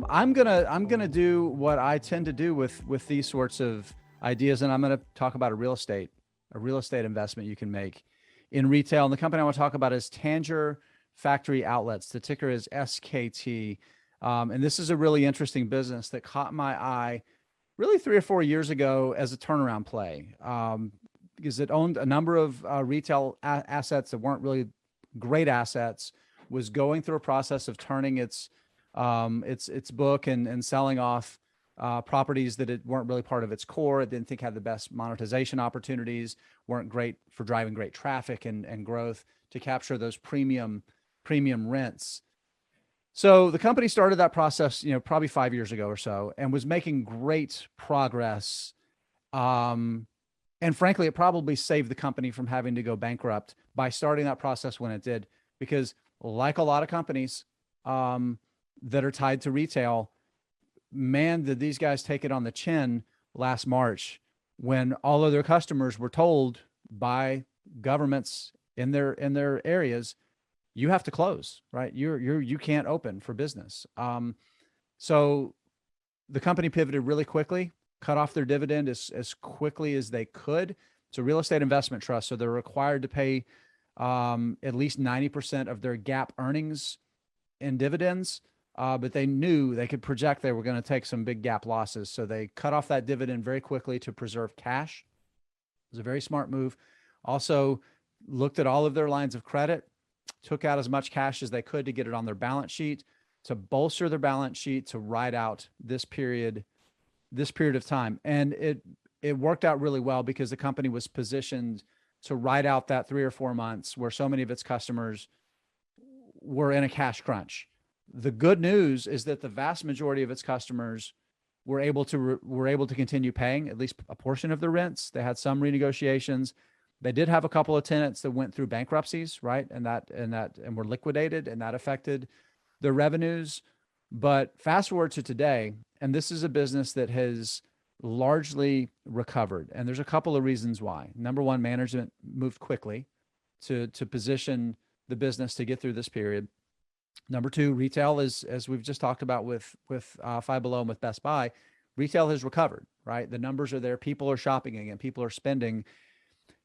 I'm gonna do what I tend to do with these sorts of ideas, and I'm gonna talk about a real estate investment you can make in retail. And the company I want to talk about is Tanger Factory Outlets. The ticker is SKT, and this is a really interesting business that caught my eye really 3 or 4 years ago as a turnaround play, because it owned a number of retail assets that weren't really great assets, was going through a process of turning its book and selling off properties that it weren't really part of its core. It didn't think had the best monetization opportunities, weren't great for driving great traffic and growth to capture those premium rents. So the company started that process, probably 5 years ago or so, and was making great progress. And frankly, it probably saved the company from having to go bankrupt by starting that process when it did, because like a lot of companies that are tied to retail, man, did these guys take it on the chin last March when all of their customers were told by governments in their areas, you have to close, right? You can't open for business. So the company pivoted really quickly, cut off their dividend as quickly as they could. It's a real estate investment trust, so they're required to pay at least 90% of their GAAP earnings in dividends. But they knew they could project they were going to take some big GAAP losses. So they cut off that dividend very quickly to preserve cash. It was a very smart move. Also looked at all of their lines of credit, took out as much cash as they could to get it on their balance sheet, to bolster their balance sheet, to ride out this period of time. And it worked out really well because the company was positioned to ride out that 3 or 4 months where so many of its customers were in a cash crunch. The good news is that the vast majority of its customers were able to continue paying at least a portion of their rents. They had some renegotiations. They did have a couple of tenants that went through bankruptcies, right? And were liquidated, and that affected their revenues. But fast forward to today, and this is a business that has largely recovered. And there's a couple of reasons why. Number one, management moved quickly to position the business to get through this period. Number two, retail is, as we've just talked about with Five Below and with Best Buy, retail has recovered, right? The numbers are there. People are shopping again. People are spending.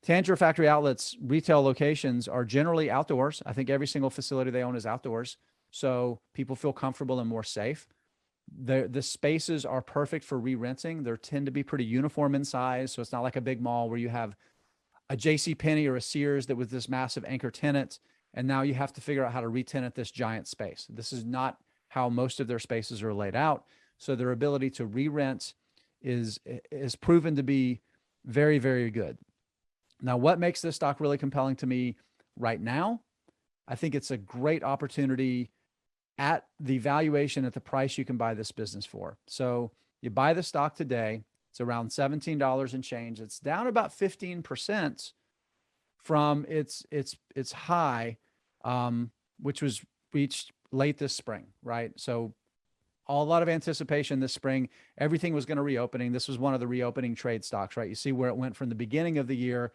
Tanger Factory Outlets retail locations are generally outdoors. I think every single facility they own is outdoors. So people feel comfortable and more safe. The spaces are perfect for re-renting. They tend to be pretty uniform in size. So it's not like a big mall where you have a JCPenney or a Sears that was this massive anchor tenant, and now you have to figure out how to re-tenant this giant space. This is not how most of their spaces are laid out. So their ability to re-rent is proven to be very, very good. Now, what makes this stock really compelling to me right now? I think it's a great opportunity at the valuation, at the price you can buy this business for. So you buy the stock today, it's around $17 and change. It's down about 15% from its high, which was reached late this spring, right? So a lot of anticipation this spring. Everything was going to reopening. This was one of the reopening trade stocks, right? You see where it went from the beginning of the year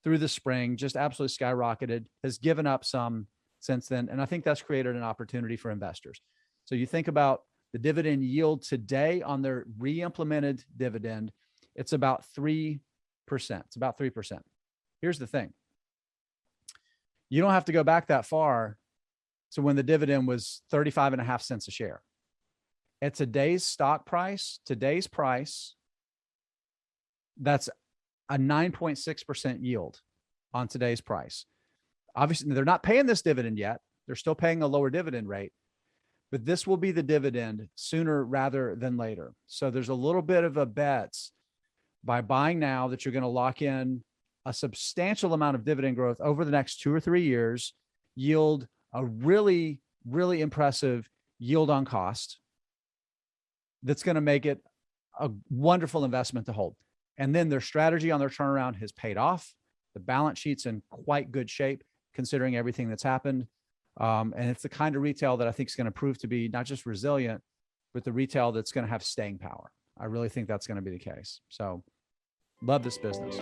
through the spring, just absolutely skyrocketed, has given up some since then. And I think that's created an opportunity for investors. So you think about the dividend yield today on their re-implemented dividend, it's about 3%. It's about 3%. Here's the thing. You don't have to go back that far to when the dividend was 35.5 cents a share. At today's stock price, that's a 9.6% yield on today's price. Obviously, they're not paying this dividend yet. They're still paying a lower dividend rate, but this will be the dividend sooner rather than later. So there's a little bit of a bet by buying now that you're going to lock in a substantial amount of dividend growth over the next 2 or 3 years, yield a really, really impressive yield on cost that's going to make it a wonderful investment to hold. And then their strategy on their turnaround has paid off. The balance sheet's in quite good shape considering everything that's happened. And it's the kind of retail that I think is going to prove to be not just resilient, but the retail that's going to have staying power. I really think that's going to be the case. So love this business.